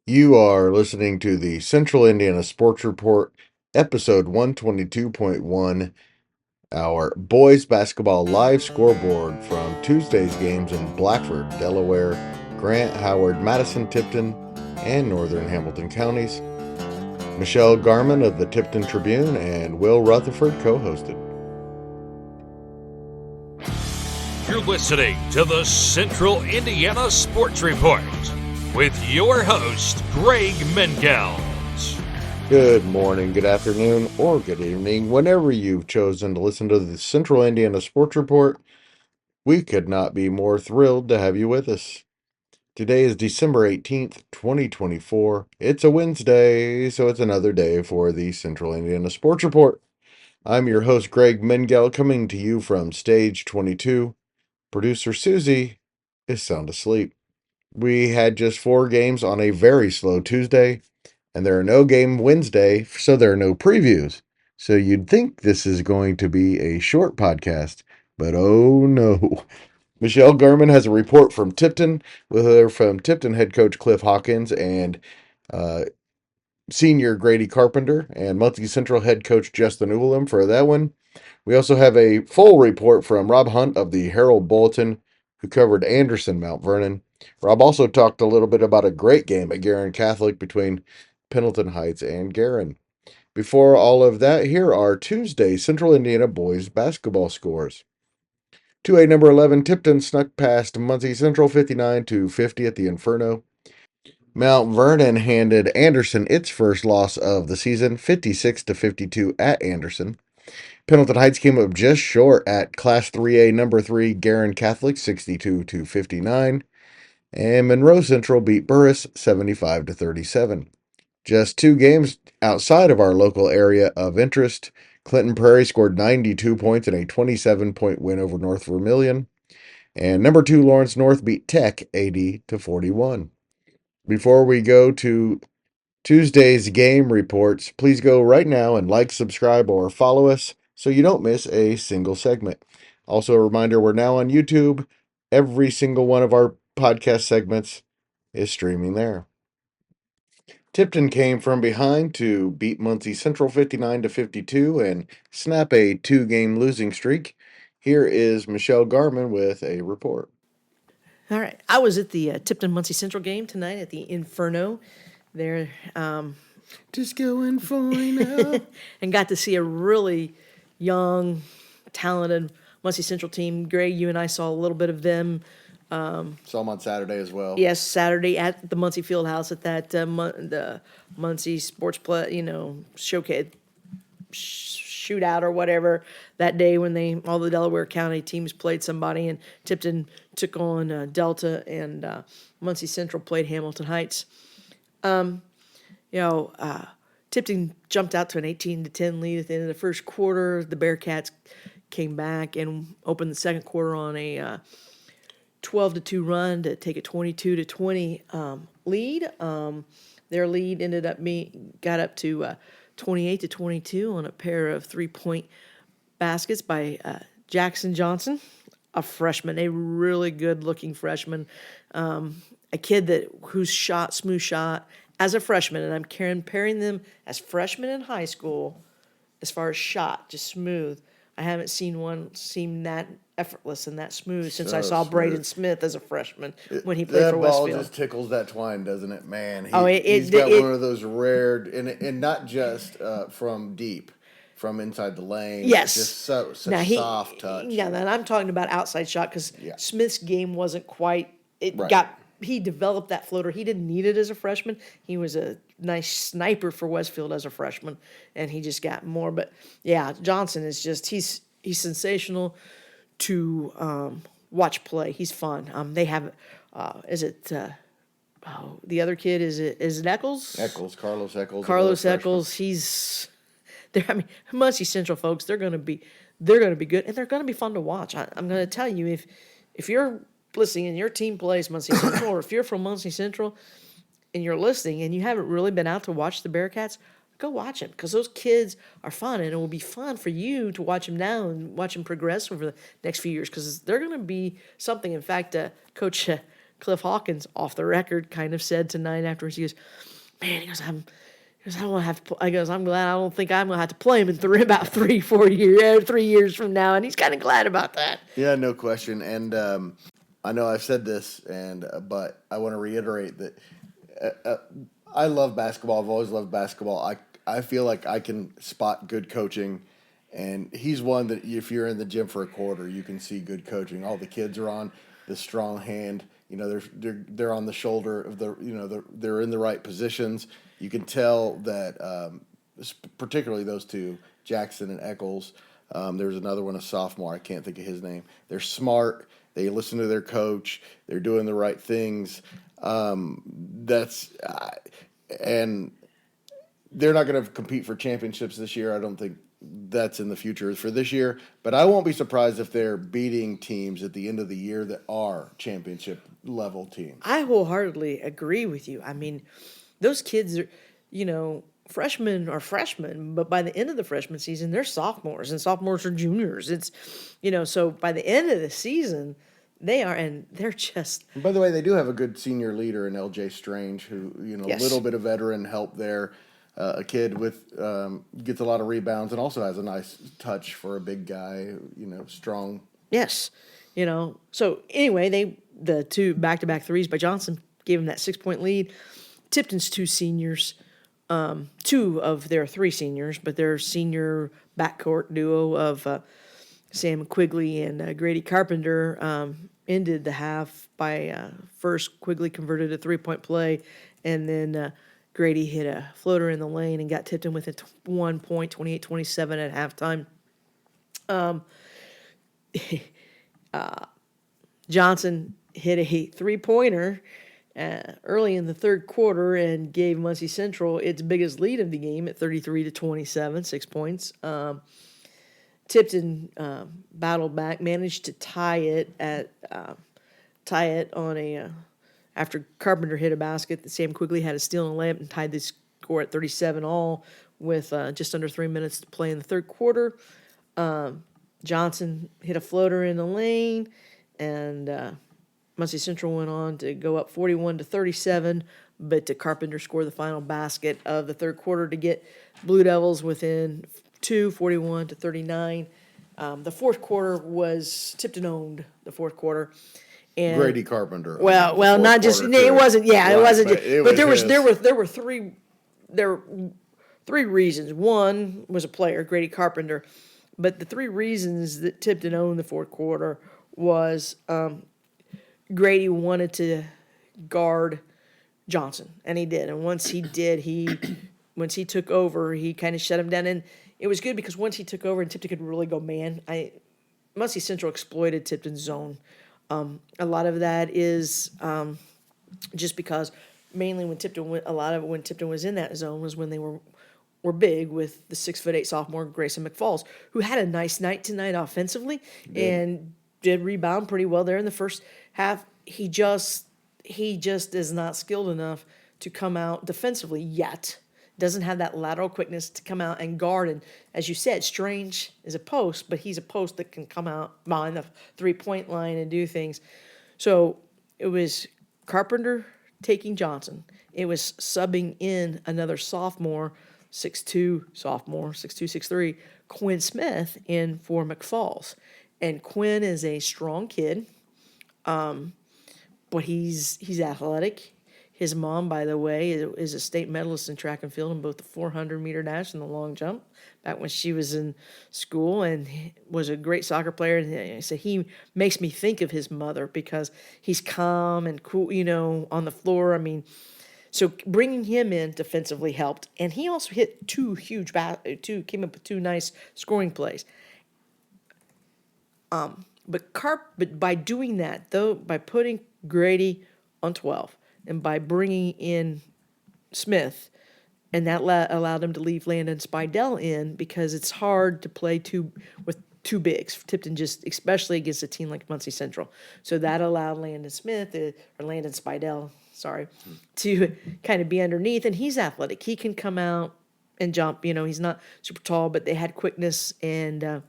You are listening to the Central Indiana Sports Report, episode 122.1, our boys basketball live scoreboard from Tuesday's games in Blackford, Delaware, Grant, Howard, Madison, Tipton, and northern Hamilton counties. Michelle Garmon of the Tipton Tribune and Will Rutherford co-hosted. You're listening to the Central Indiana Sports Report with your host, Greg Mengels. Good morning, good afternoon, or good evening, whenever you've chosen to listen to the Central Indiana Sports Report. We could not be more thrilled to have you with us. Today is December 18th, 2024. It's a Wednesday, so it's another day for the Central Indiana Sports Report. I'm your host, Greg Mengel, coming to you from Stage 22. Producer Susie is sound asleep. We had just 4 games on a very slow Tuesday, and there are no game Wednesday, so there are no previews. So you'd think this is going to be a short podcast, but oh no. Michelle Garmon has a report from Tipton, with her from Tipton head coach Cliff Hawkins and uh, senior Grady Carpenter, and Muncie Central head coach Justin Ullom for that one. We also have a full report from Rob Hunt of the Herald-Bulletin, who covered Anderson, Mount Vernon. Rob also talked a little bit about a great game at Guerin Catholic between Pendleton Heights and Guerin. Before all of that, here are Tuesday Central Indiana boys basketball scores. 2A number 11, Tipton snuck past Muncie Central 59-50 at the Inferno. Mount Vernon handed Anderson its first loss of the season, 56-52 at Anderson. Pendleton Heights came up just short at Class 3A number 3 Guerin Catholic 62-59, and Monroe Central beat Burris 75-37. Just 2 games outside of our local area of interest, Clinton Prairie scored 92 points in a 27-point win over North Vermilion, and number 2 Lawrence North beat Tech 80-41. Before we go to Tuesday's game reports, please go right now and like, subscribe, or follow us so you don't miss a single segment. Also, a reminder, we're now on YouTube. Every single one of our podcast segments is streaming there. Tipton came from behind to beat Muncie Central 59-52 and snap a 2-game losing streak. Here is Michelle Garmon with a report. All right. I was at the Tipton Muncie Central game tonight at the Inferno there Just going for now. and got to see a really young, talented Muncie Central team. Greg, you and I saw a little bit of them. Saw them on Saturday as well. Yes, Saturday at the Muncie Fieldhouse at that the Muncie Sports showcase shootout or whatever that day when all the Delaware County teams played somebody, and Tipton took on Delta, and Muncie Central played Hamilton Heights. Tipton jumped out to an 18-10 lead at the end of the first quarter. The Bearcats came back and opened the second quarter on a 12-2 run to take a 22-20 lead. Their lead got up to 28-22 on a pair of 3-point baskets by Jackson Johnson, a freshman, a really good-looking freshman, a kid whose smooth shot as a freshman, and I'm comparing them as freshmen in high school as far as shot, just smooth. I haven't seen one seem that effortless and that smooth since I saw Braden Smith as a freshman when he played for Westfield. That ball just tickles that twine, doesn't it, man? He's got one of those rare, and not just from deep, from inside the lane. Yes. Just such soft touch. Yeah, and I'm talking about outside shot because Smith's game wasn't quite, he developed that floater. He didn't need it as a freshman. He was a nice sniper for Westfield as a freshman, and he just got more. But yeah, Johnson is just, he's sensational to watch play. He's fun. They have, the other kid, is it Eccles? Carlos Eccles. Carlos Eccles. He's there. I mean, Muncie Central folks, they're going to be good, and they're going to be fun to watch. I'm going to tell you, if you're listening and your team plays Muncie Central, or if you're from Muncie Central and you're listening and you haven't really been out to watch the Bearcats, go watch them, because those kids are fun, and it will be fun for you to watch them now and watch them progress over the next few years, because they're going to be something. In fact, Coach Cliff Hawkins, off the record, kind of said tonight afterwards, he goes, man, he goes, I don't have to. I goes, I'm glad I don't think I'm gonna have to play him in about 3 years from now, and he's kind of glad about that. Yeah, no question. And I know I've said this, but I want to reiterate that I love basketball. I've always loved basketball. I feel like I can spot good coaching, and he's one that if you're in the gym for a quarter, you can see good coaching. All the kids are on the strong hand. You know, they're on the shoulder of they're in the right positions. You can tell that, particularly those two, Jackson and Eccles. There's another one, a sophomore. I can't think of his name. They're smart. They listen to their coach. They're doing the right things. And they're not going to compete for championships this year. I don't think that's in the future for this year. But I won't be surprised if they're beating teams at the end of the year that are championship level teams. I wholeheartedly agree with you. I mean, those kids are, freshmen are freshmen, but by the end of the freshman season, they're sophomores, and sophomores are juniors. It's, so by the end of the season, they are, and they're just. And by the way, they do have a good senior leader in L.J. Strange, who, Yes. A little bit of veteran help there. A kid with gets a lot of rebounds and also has a nice touch for a big guy, strong. Yes. So anyway, the two back-to-back threes by Johnson gave him that 6-point lead. Tipton's two seniors, two of their three seniors, but their senior backcourt duo of Sam Quigley and Grady Carpenter ended the half by first Quigley converted a 3-point play, and then Grady hit a floater in the lane and got Tipton with a 1 point, 28-27 at halftime. Johnson hit a three-pointer early in the third quarter and gave Muncie Central its biggest lead of the game at 33-27, 6 points. Tipton battled back, managed to tie it on a after Carpenter hit a basket that Sam Quigley had a steal and a layup and tied the score at 37-all with just under 3 minutes to play in the third quarter. Johnson hit a floater in the lane, and Muncie Central went on to go up 41-37, but Carpenter scored the final basket of the third quarter to get Blue Devils within 41-39. The fourth quarter was Tipton owned the fourth quarter. And Grady Carpenter. Well, not just it wasn't. Yeah, it wasn't. But there were three reasons. One was a player, Grady Carpenter, but the three reasons that Tipton owned the fourth quarter was Grady wanted to guard Johnson, and he did. And once he did, once he took over, he kind of shut him down. And it was good because once he took over and Tipton could really go man, Muncie Central exploited Tipton's zone. A lot of that is just because mainly when Tipton was in that zone was when they were big with the 6'8" sophomore Grayson McFalls, who had a nice night tonight offensively and did rebound pretty well there in the first half. He just is not skilled enough to come out defensively yet. Doesn't have that lateral quickness to come out and guard. And as you said, Strange is a post, but he's a post that can come out behind the 3-point line and do things. So it was Carpenter taking Johnson. It was subbing in another sophomore, 6'2", 6'3", Quinn Smith in for McFalls. And Quinn is a strong kid, but he's athletic. His mom, by the way, is a state medalist in track and field in both the 400-meter dash and the long jump back when she was in school, and was a great soccer player. And so he makes me think of his mother because he's calm and cool, on the floor. I mean, so bringing him in defensively helped. And he also hit came up with two nice scoring plays. But by doing that, though, by putting Grady on 12, and by bringing in Smith, and that allowed him to leave Landon Spidell in because it's hard to play with two bigs. Tipton especially against a team like Muncie Central. So that allowed Landon Spidell, to kind of be underneath, and he's athletic. He can come out and jump. He's not super tall, but they had quickness, and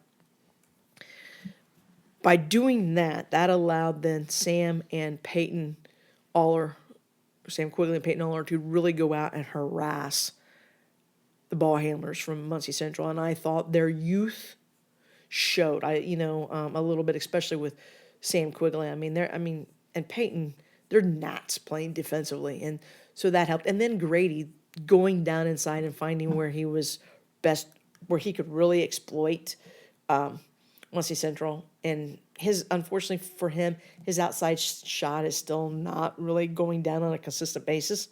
by doing that allowed then Sam and Peyton Aller, Sam Quigley and Peyton Aller to really go out and harass the ball handlers from Muncie Central. And I thought their youth showed, a little bit, especially with Sam Quigley. And Peyton, they're gnats playing defensively. And so that helped. And then Grady going down inside and finding where he was best, where he could really exploit Muncie Central. And unfortunately for him, his outside shot is still not really going down on a consistent basis.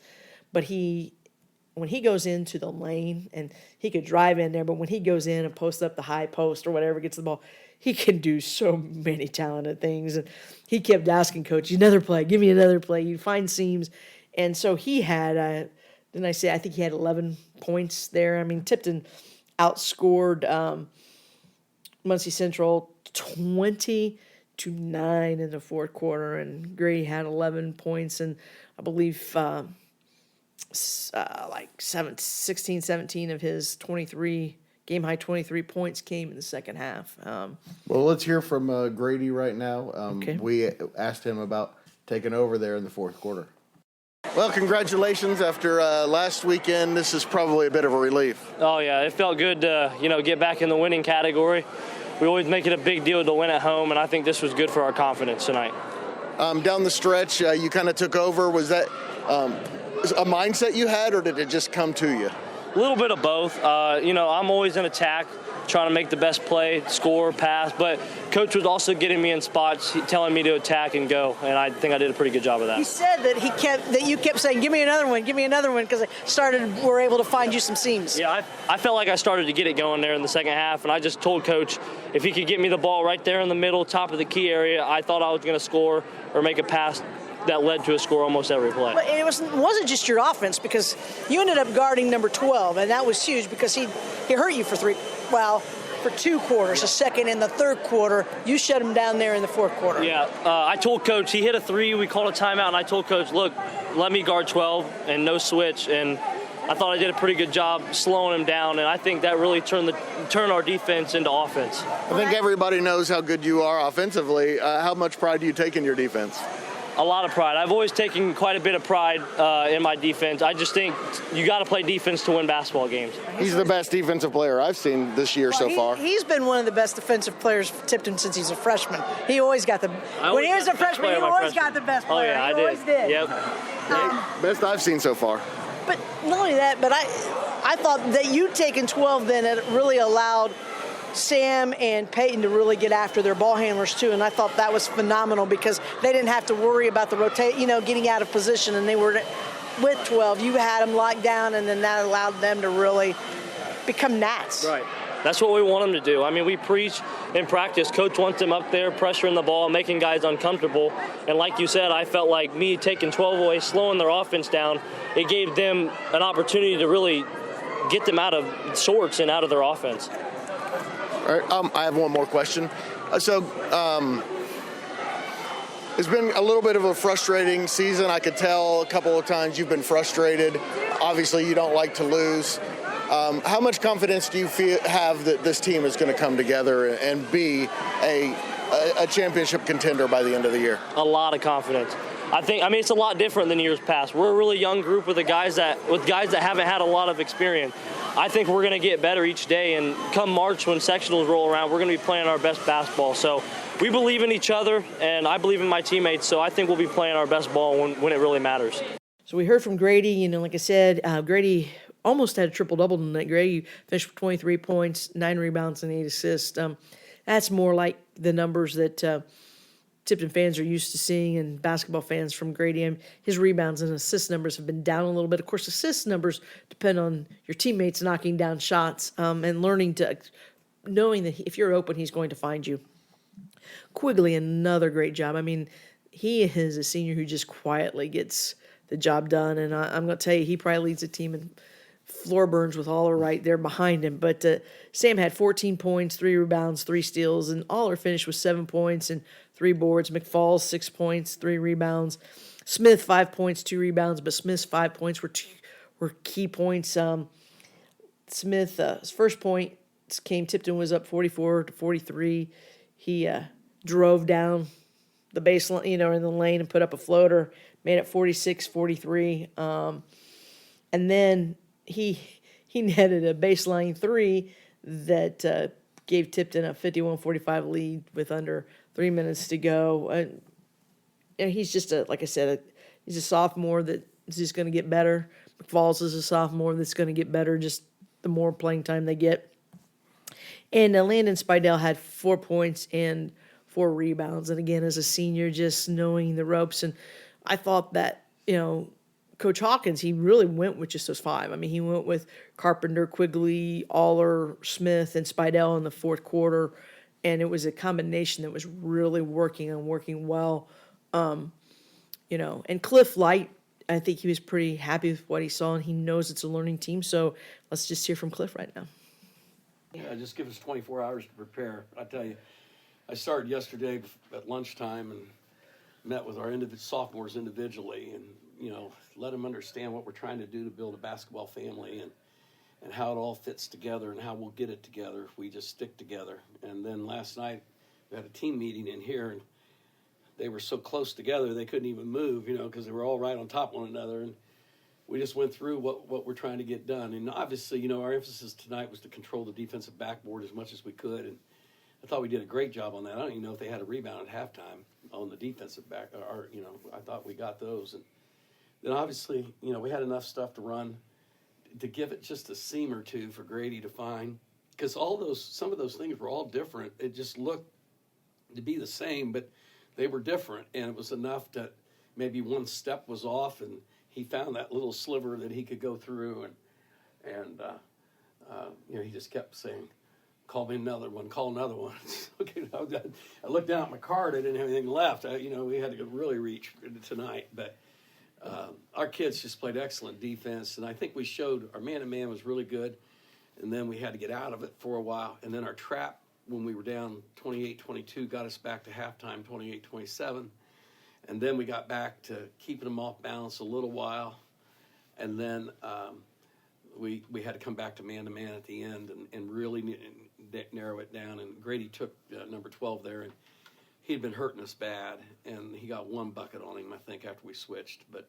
But when he goes into the lane, and he could drive in there, but when he goes in and posts up the high post or whatever, gets the ball, he can do so many talented things. And he kept asking Coach, another play, give me another play. You find seams. And so he had, I think he had 11 points there. I mean, Tipton outscored Muncie Central 20-9 in the fourth quarter, and Grady had 11 points, and I believe 16, 17 of his 23 game-high 23 points came in the second half. Well, let's hear from Grady right now. Okay. We asked him about taking over there in the fourth quarter. Well, congratulations. After last weekend, this is probably a bit of a relief. Oh, yeah. It felt good to, get back in the winning category. We always make it a big deal to win at home, and I think this was good for our confidence tonight. Down the stretch, you kind of took over. Was that a mindset you had, or did it just come to you? A little bit of both. I'm always in attack, trying to make the best play, score, pass. But Coach was also getting me in spots, telling me to attack and go, and I think I did a pretty good job of that. He said that you kept saying, give me another one, because we're able to find you some seams. Yeah, I felt like I started to get it going there in the second half, and I just told Coach if he could get me the ball right there in the middle, top of the key area, I thought I was going to score or make a pass that led to a score almost every play. But it wasn't just your offense, because you ended up guarding number 12, and that was huge because he hurt you for 2 quarters, the second and the third quarter. You shut him down there in the fourth quarter. Yeah, I told Coach, he hit a 3, we called a timeout, and I told Coach, look, let me guard 12 and no switch, and I thought I did a pretty good job slowing him down, and I think that really turned our defense into offense. I think everybody knows how good you are offensively. How much pride do you take in your defense? A lot of pride. I've always taken quite a bit of pride in my defense. I just think you got to play defense to win basketball games. He's the best defensive player I've seen this year so far. He's been one of the best defensive players for Tipton since he's a freshman. He always got when he was a freshman, he always got the best player. Oh, yeah, he always did. Yep. Best I've seen so far. But not only that, but I thought that you taking 12 then, it really allowed Sam and Peyton to really get after their ball handlers too, and I thought that was phenomenal because they didn't have to worry about the getting out of position, and they were with 12. You had them locked down, and then that allowed them to really become gnats. Right. That's what we want them to do. I mean, we preach in practice. Coach wants them up there pressuring the ball, making guys uncomfortable. And like you said, I felt like me taking 12 away, slowing their offense down, it gave them an opportunity to really get them out of sorts and out of their offense. All right, I have one more question. It's been a little bit of a frustrating season. I could tell a couple of times you've been frustrated. Obviously, you don't like to lose. How much confidence do you have that this team is going to come together and be a championship contender by the end of the year? A lot of confidence. It's a lot different than years past. We're a really young group with guys that haven't had a lot of experience. I think we're going to get better each day, and come March when sectionals roll around, we're going to be playing our best basketball. So we believe in each other, and I believe in my teammates, so I think we'll be playing our best ball when it really matters. So we heard from Grady. Like I said, Grady almost had a triple-double tonight. Grady finished with 23 points, 9 rebounds, and 8 assists. That's more like the numbers that Tipton fans are used to seeing and basketball fans from Grady. His rebounds and assist numbers have been down a little bit. Of course, assist numbers depend on your teammates knocking down shots and knowing that if you're open, he's going to find you. Quigley, another great job. He is a senior who just quietly gets the job done, and I'm going to tell you, he probably leads the team in floor burns with Aller right there behind him. But Sam had 14 points, 3 rebounds, 3 steals, and Aller finished with 7 points and 3 boards. McFalls, 6 points, 3 rebounds. Smith, 5 points, 2 rebounds, but Smith's 5 points were key points. Smith, his first point came, Tipton was up 44-43. He drove down the baseline, in the lane and put up a floater, made it 46-43. And then he netted a baseline three that gave Tipton a 51-45 lead with under 3 minutes to go. And he's just like I said, he's a sophomore that is just going to get better. McFalls is a sophomore that's going to get better just the more playing time they get. And Landon Spidell had 4 points and 4 rebounds. And again, as a senior, just knowing the ropes. And I thought that, Coach Hawkins, he really went with just those 5. I mean, he went with Carpenter, Quigley, Aller, Smith, and Spidell in the fourth quarter. And it was a combination that was really working well. And Cliff Light, I think he was pretty happy with what he saw, and he knows it's a learning team. So let's just hear from Cliff right now. Yeah, just give us 24 hours to prepare. I tell you, I started yesterday at lunchtime and met with our sophomores individually and, let them understand what we're trying to do to build a basketball family and how it all fits together and how we'll get it together if we just stick together. And then last night we had a team meeting in here, and they were so close together they couldn't even move, because they were all right on top of one another. And we just went through what we're trying to get done. And obviously, our emphasis tonight was to control the defensive backboard as much as we could. And I thought we did a great job on that. I don't even know if they had a rebound at halftime on the defensive back. I thought we got those. And then obviously, we had enough stuff to run to give it just a seam or two for Grady to find. Because some of those things were all different. It just looked to be the same, but they were different. And it was enough that maybe one step was off, and he found that little sliver that he could go through, and he just kept saying, "Call me another one. Call another one." Okay, I looked down at my card. I didn't have anything left. We had to really reach tonight, but our kids just played excellent defense, and I think we showed our man-to-man was really good, and then we had to get out of it for a while, and then our trap when we were down 28-22 got us back to halftime 28-27. And then we got back to keeping them off balance a little while. And then we had to come back to man-to-man at the end and really narrow it down. And Grady took number 12 there, and he'd been hurting us bad. And he got 1 bucket on him, I think, after we switched. But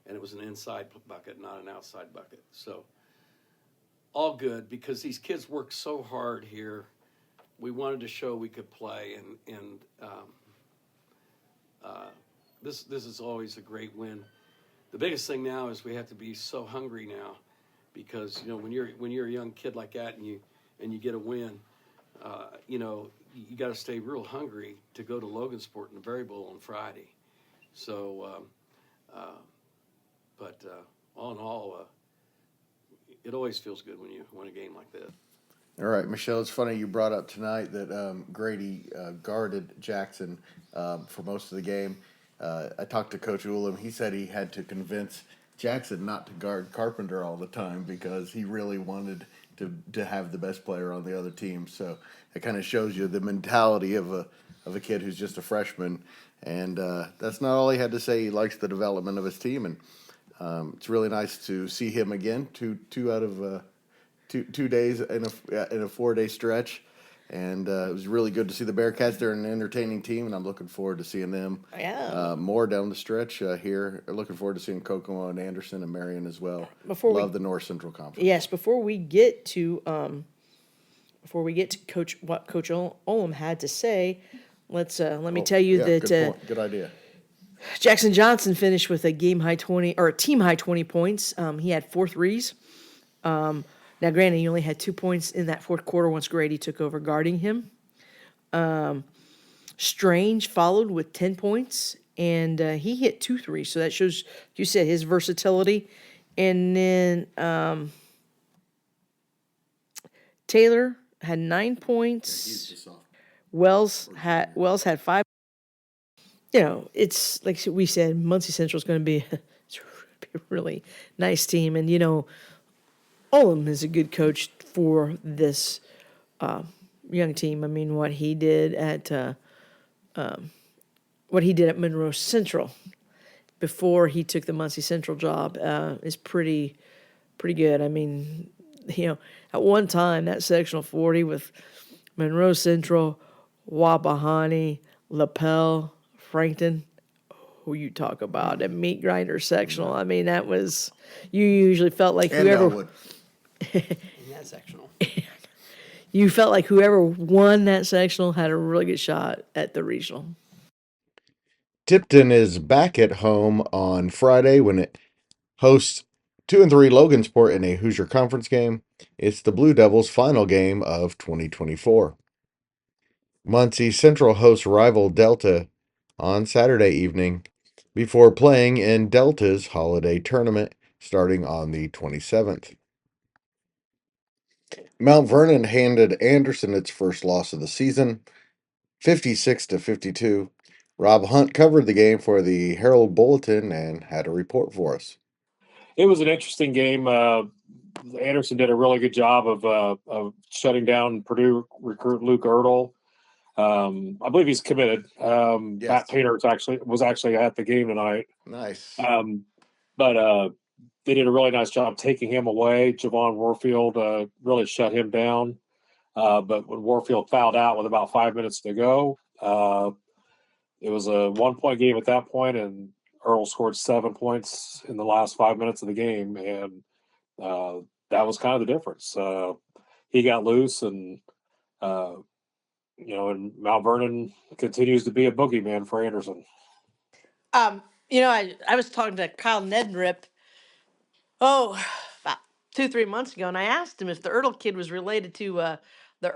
and it was an inside bucket, not an outside bucket. So all good, because these kids work so hard here. We wanted to show we could play, and this is always a great win. The biggest thing now is we have to be so hungry now, because when you're a young kid like that and you get a win, you got to stay real hungry to go to Logansport in the Berry Bowl on Friday. So, but all in all, it always feels good when you win a game like this. All right, Michelle, it's funny you brought up tonight that Grady guarded Jackson for most of the game. I talked to Coach Ullom. He said he had to convince Jackson not to guard Carpenter all the time because he really wanted to have the best player on the other team. So it kind of shows you the mentality of a kid who's just a freshman. And that's not all he had to say. He likes the development of his team, and it's really nice to see him again. Two out of 2 days in a 4-day stretch, and it was really good to see the Bearcats. They're an entertaining team, and I'm looking forward to seeing them more down the stretch here. Looking forward to seeing Kokomo and Anderson and Marion as well. Love the North Central Conference. Yes, before we get to what Coach Ullom had to say, let me tell you that good idea. Jackson Johnson finished with a team high 20 points. He had 4 threes. Now, granted, he only had 2 points in that fourth quarter once Grady took over guarding him. Strange followed with 10 points, and he hit 2 threes. So that shows, you said, his versatility. And then Taylor had 9 points. Wells had 5. It's like we said, Muncie Central is going to be a really nice team, and Ullom is a good coach for this young team. I mean, what he did at Monroe Central before he took the Muncie Central job is pretty good. I mean, at one time that sectional 40 with Monroe Central, Wapahani, LaPel, Frankton. who you talk about a meat grinder sectional. I mean, that was, you usually felt like whoever Elwood. in that sectional. you felt like whoever won that sectional had a really good shot at the regional. Tipton is back at home on Friday when it hosts 2 and 3 Logansport in a Hoosier Conference game. It's the Blue Devils' final game of 2024. Muncie Central hosts rival Delta on Saturday evening before playing in Delta's holiday tournament starting on the 27th. Mount Vernon handed Anderson its first loss of the season, 56-52. Rob Hunt covered the game for the Herald-Bulletin and had a report for us. It was an interesting game. Anderson did a really good job of shutting down Purdue recruit Luke Ertl. I believe he's committed. Yes. Matt Painter was actually at the game tonight. Nice. But they did a really nice job taking him away. Javon Warfield really shut him down. But when Warfield fouled out with about 5 minutes to go, it was a 1-point game at that point, and Earl scored 7 points in the last 5 minutes of the game, and that was kind of the difference. He got loose, and and Mount Vernon continues to be a boogeyman for Anderson. I was talking to Kyle Nedrip, about 2-3 months ago, and I asked him if the Ertl kid was related to the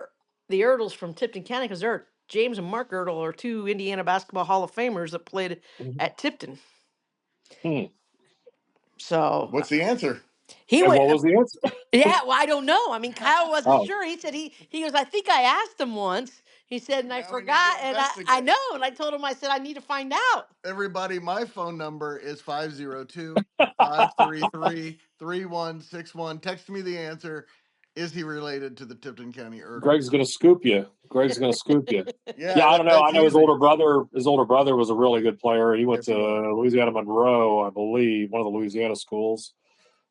Ertls from Tipton County, because there are James and Mark Ertl are 2 Indiana Basketball Hall of Famers that played at Tipton. So What's the answer? What was the answer? Yeah, well, I don't know. I mean, Kyle wasn't sure. He said he goes, I think I asked him once. He said, and I forgot, and I know, and I told him, I said, I need to find out. Everybody, my phone number is 502-533-3161. Text me the answer. Is he related to the Tipton County Ertl? Greg's going to scoop you. Yeah, I don't know. I know his easy. older brother was a really good player. He went to Louisiana Monroe, I believe, one of the Louisiana schools.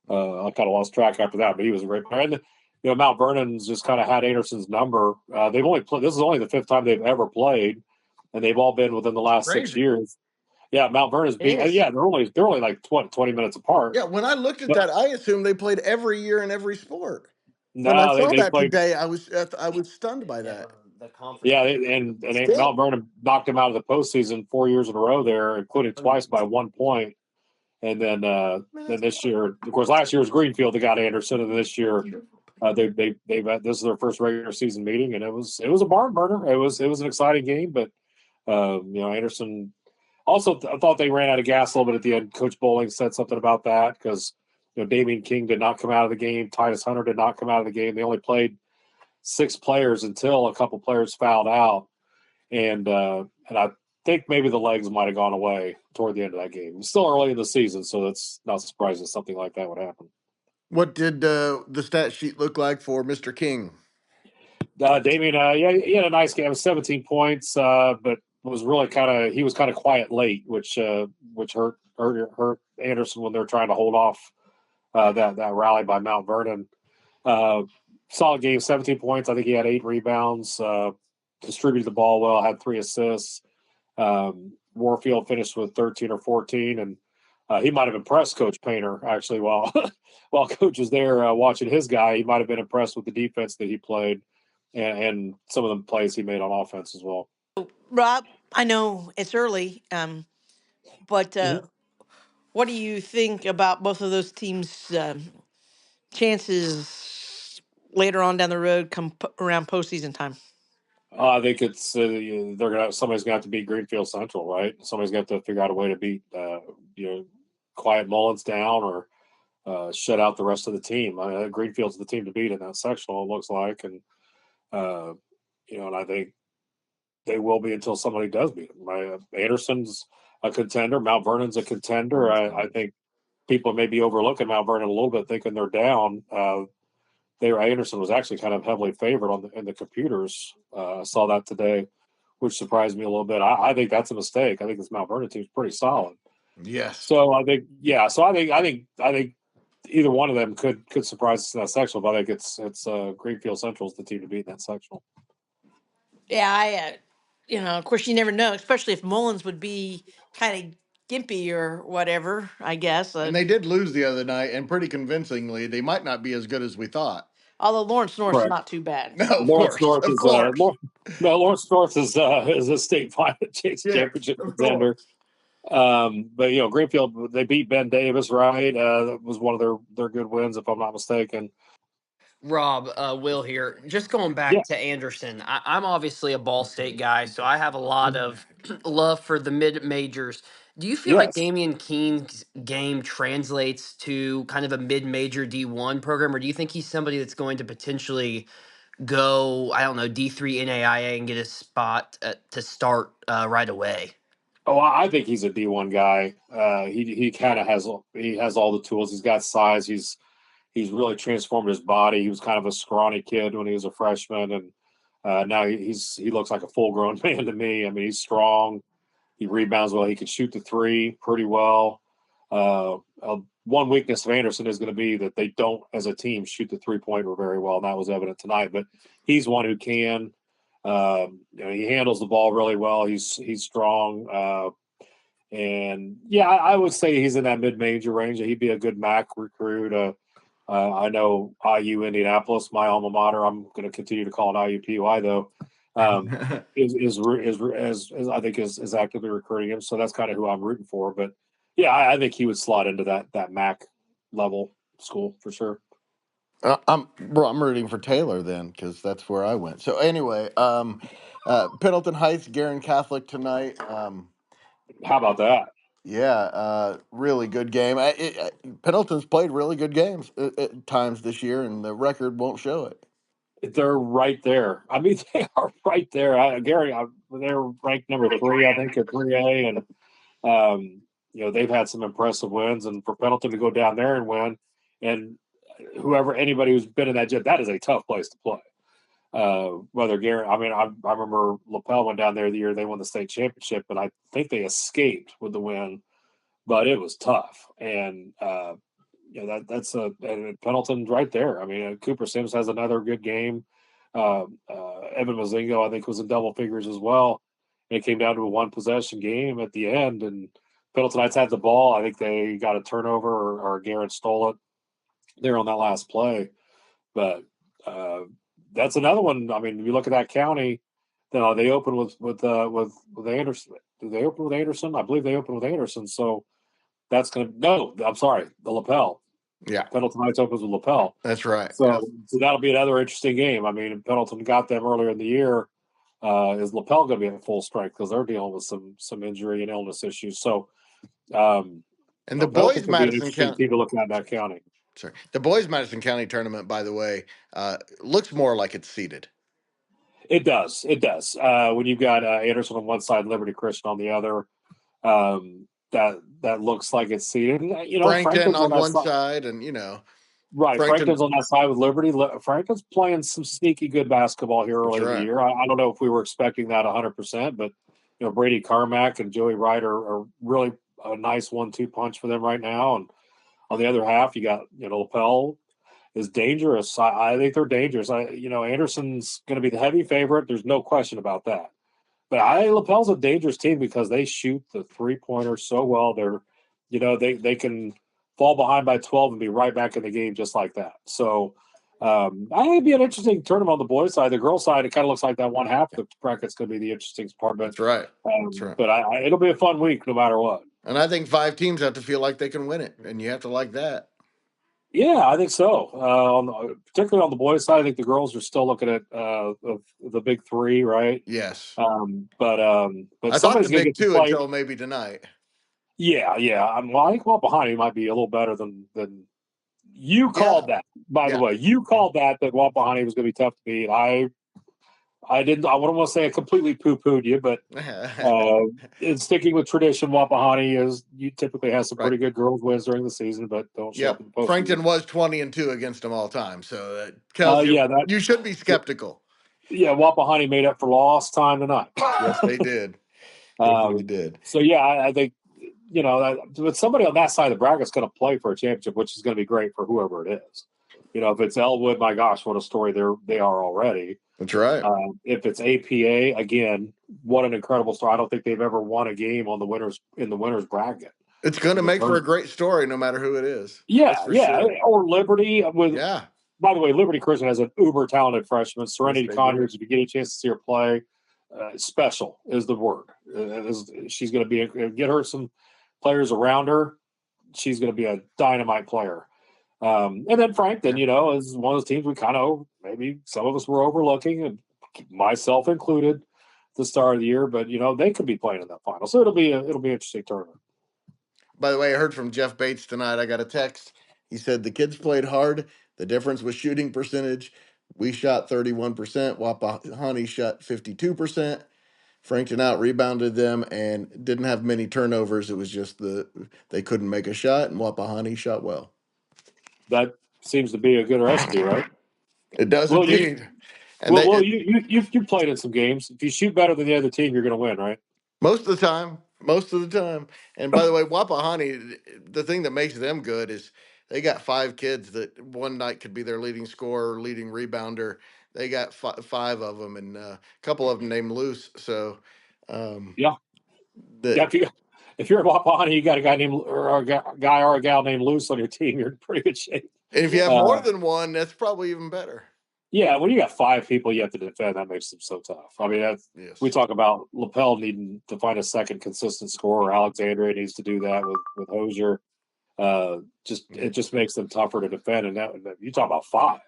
I kind of lost track after that, but he was a great player. And Mount Vernon's just kind of had Anderson's number. They've only played. This is only the 5th time they've ever played, and they've all been within the last 6 years. Yeah, Mount Vernon's being. They're only like 20 minutes apart. Yeah, when I looked at that, I assumed they played every year in every sport. No, when I saw they that played today, I was stunned by that. The conference. Yeah, and Mount Vernon knocked him out of the postseason 4 years in a row there, including twice by 1 point. And then this year, of course, last year was Greenfield that got Anderson, and this year they've this is their first regular season meeting, and it was a barn burner. It was an exciting game, but Anderson also I thought they ran out of gas a little bit at the end. Coach Bowling said something about that because Damian King did not come out of the game, Titus Hunter did not come out of the game. They only played 6 players until a couple players fouled out, and I think maybe the legs might have gone away toward the end of that game. It's still early in the season, so that's not surprising something like that would happen. What did the stat sheet look like for Mr. King? Damian, he had a nice game, 17 points, but was really he was kind of quiet late, which hurt Anderson when they're trying to hold off that rally by Mount Vernon. Solid game, 17 points. I think he had 8 rebounds, distributed the ball well, had 3 assists. Warfield finished with 13 or 14, and he might have impressed Coach Painter actually while Coach was there watching his guy. He might have been impressed with the defense that he played and some of the plays he made on offense as well. Rob, I know it's early, but what do you think about both of those teams' chances later on down the road come around postseason time? I think it's somebody's gonna have to beat Greenfield Central, right? Somebody's gonna have to figure out a way to beat quiet Mullins down or shut out the rest of the team. Greenfield's the team to beat in that sectional, it looks like, and and I think they will be until somebody does beat them. Anderson's a contender, Mount Vernon's a contender. I think people may be overlooking Mount Vernon a little bit, thinking they're down. Anderson was actually kind of heavily favored in the computers. I saw that today, which surprised me a little bit. I think that's a mistake. I think this Mount Vernon team is pretty solid. Yes. So I think either one of them could surprise us in that sectional. But I think it's Greenfield Central's the team to beat in that sectional. Yeah, of course you never know, especially if Mullins would be kind of skimpy or whatever, I guess. And they did lose the other night, and pretty convincingly. They might not be as good as we thought. Although Lawrence North's Correct. not too bad. No, of Lawrence course, North of is course. Lawrence North is a state final championship of contender. But Greenfield, they beat Ben Davis, right? That was one of their good wins, if I'm not mistaken. Rob, Will here. Just going back to Anderson, I'm obviously a Ball State guy, so I have a lot of love for the mid majors. Do you feel like Yes. Damian Keene's game translates to kind of a mid major D1 program, or do you think he's somebody that's going to potentially go, I don't know, D3 NAIA and get a spot to start right away? Oh, I think he's a D1 guy. He kind of has all the tools. He's got size. He's really transformed his body. He was kind of a scrawny kid when he was a freshman, and now he looks like a full grown man to me. I mean, he's strong. He rebounds well. He can shoot the three pretty well. One weakness of Anderson is going to be that they don't, as a team, shoot the 3-pointer very well, and that was evident tonight. But he's one who can. He handles the ball really well. He's strong. And I would say he's in that mid-major range. He'd be a good MAC recruit. I know IU Indianapolis, my alma mater. I'm going to continue to call it IUPUI though. Is I think is actively recruiting him. So that's kind of who I'm rooting for. But I think he would slot into that MAC level school for sure. I'm rooting for Taylor then, because that's where I went. So anyway, Pendleton Heights, Guerin Catholic tonight. How about that? Yeah, really good game. Pendleton's played really good games at times this year, and the record won't show it. They're right there. I mean, they are right there. Gary, they're ranked number 3, I think, at 3A, and they've had some impressive wins. And for Pendleton to go down there and win, and anybody who's been in that is a tough place to play. Whether Gary, I remember LaPel went down there the year they won the state championship, and I think they escaped with the win, but it was tough. And that's and Pendleton's right there. I mean, Cooper Sims has another good game. Evan Mozingo, I think, was in double figures as well. And it came down to a 1-possession game at the end, and Pendleton Heights had the ball. I think they got a turnover, or Guerin stole it there on that last play. But that's another one. I mean, if you look at that county, they open with Anderson. Did they open with Anderson? I believe they opened with Anderson. So that's the LaPel. Yeah, Pendleton Heights opens with LaPel. That's right. So that'll be another interesting game. I mean, Pendleton got them earlier in the year. Is LaPel going to be at full strength, because they're dealing with some injury and illness issues? So, and the boys Madison County team to look at that county. Sorry, the boys Madison County tournament, by the way, looks more like it's seeded. It does. When you've got Anderson on one side, Liberty Christian on the other, that looks like it's seeded. Frankton on one side, and right. Frankton's on that side with Liberty. Frankton's playing some sneaky good basketball here early in the year. I don't know if we were expecting that 100%, but Brady Carmack and Joey Wright are really a nice 1-2 punch for them right now. And on the other half, you got LaPel is dangerous. I think they're dangerous. Anderson's going to be the heavy favorite. There's no question about that. But LaPel's a dangerous team because they shoot the 3-pointer so well. They're, they can fall behind by 12 and be right back in the game just like that. So I think it'd be an interesting tournament on the boys' side. The girls' side, it kind of looks like that one half of the bracket's going to be the interesting part. But that's right. But it'll be a fun week no matter what. And I think 5 teams have to feel like they can win it, and you have to like that. Yeah, I think so. Particularly on the boys' side, I think the girls are still looking at the big 3, right? Yes. But I thought the big 2 until maybe tonight. Yeah. I think Wapahani might be a little better than you called that. By the way, you called that Wapahani was going to be tough to beat. I didn't. I wouldn't want to say I completely poo-pooed you, but in sticking with tradition, Wapahani typically has some pretty good girls wins during the season, but don't show up in the postseason. Frankton was 20-2 against them all time, so that tells you you should be skeptical. Yeah, Wapahani made up for lost time tonight. Yes, they did. They did. So I think but somebody on that side of the bracket is going to play for a championship, which is going to be great for whoever it is. If it's Elwood, my gosh, what a story they are already. That's right. If it's APA, again, what an incredible story. I don't think they've ever won a game in the winners bracket. It's going to In the make for a tournament. great story, no matter who it is. Yeah, That's for yeah. sure. Or Liberty with. Yeah. By the way, Liberty Christian has an uber talented freshman. Serenity they Conyers, if you get a chance to see her play, special is the word. She's going to be get her some players around her. She's going to be a dynamite player. And then Frankton, is one of those teams we kind of maybe some of us were overlooking, and myself included, at the start of the year. But they could be playing in that final, so it'll be an interesting tournament. By the way, I heard from Jeff Bates tonight. I got a text. He said the kids played hard. The difference was shooting percentage. We shot 31%. Wapahani shot 52%. Frankton out rebounded them and didn't have many turnovers. It was just they couldn't make a shot, and Wapahani shot well. That seems to be a good recipe, right? It does indeed. You played in some games. If you shoot better than the other team, you're going to win, right? Most of the time. And by the way, Wapahani, the thing that makes them good is they got 5 kids that one night could be their leading scorer, leading rebounder. They got 5 of them, and a couple of them named Luce. So, yeah. If you're a Wapahani, you got a guy or a gal named Luce on your team, you're in pretty good shape. And if you have more than one, that's probably even better. Yeah, when you got 5 people you have to defend, that makmakes them so tough. I mean, we talk about Lapel needing to find a second consistent scorer. Alexandria needs to do that with Hosier. It just makes them tougher to defend. And now you talk about 5.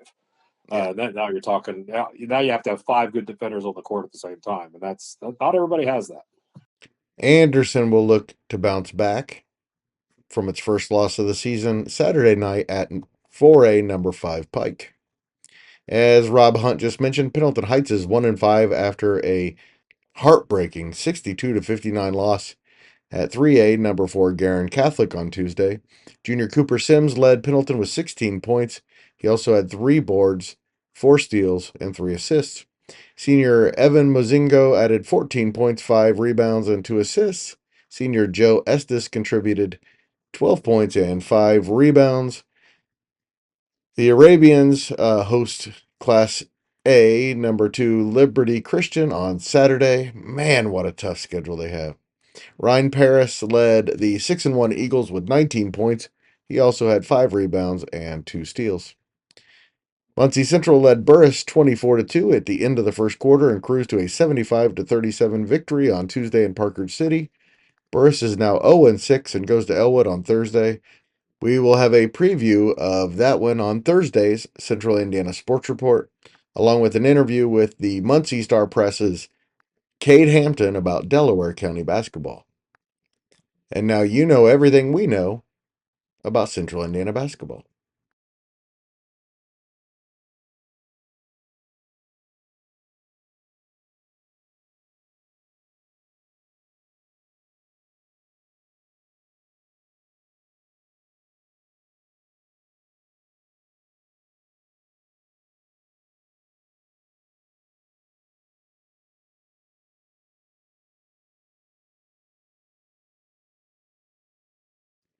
Now you're talking. Now you have to have 5 good defenders on the court at the same time, and that's not everybody has that. Anderson will look to bounce back from its first loss of the season Saturday night at 4A number 5 Pike. As Rob Hunt just mentioned, Pendleton Heights is 1-5 after a heartbreaking 62-59 loss at 3A number 4 Guerin Catholic on Tuesday. Junior Cooper Sims led Pendleton with 16 points. He also had 3 boards, 4 steals, and 3 assists. Senior Evan Mozingo added 14 points, 5 rebounds, and 2 assists. Senior Joe Estes contributed 12 points and 5 rebounds. The Arabians host Class A, number 2, Liberty Christian on Saturday. Man, what a tough schedule they have. Ryan Paris led the 6-1 Eagles with 19 points. He also had 5 rebounds and 2 steals. Muncie Central led Burris 24-2 at the end of the first quarter and cruised to a 75-37 victory on Tuesday in Parker City. Burris is now 0-6 and goes to Elwood on Thursday. We will have a preview of that one on Thursday's Central Indiana Sports Report, along with an interview with the Muncie Star Press's Cade Hampton about Delaware County basketball. And now you know everything we know about Central Indiana basketball.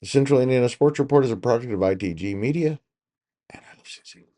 The Central Indiana Sports Report is a project of ITG Media, and I love Susie.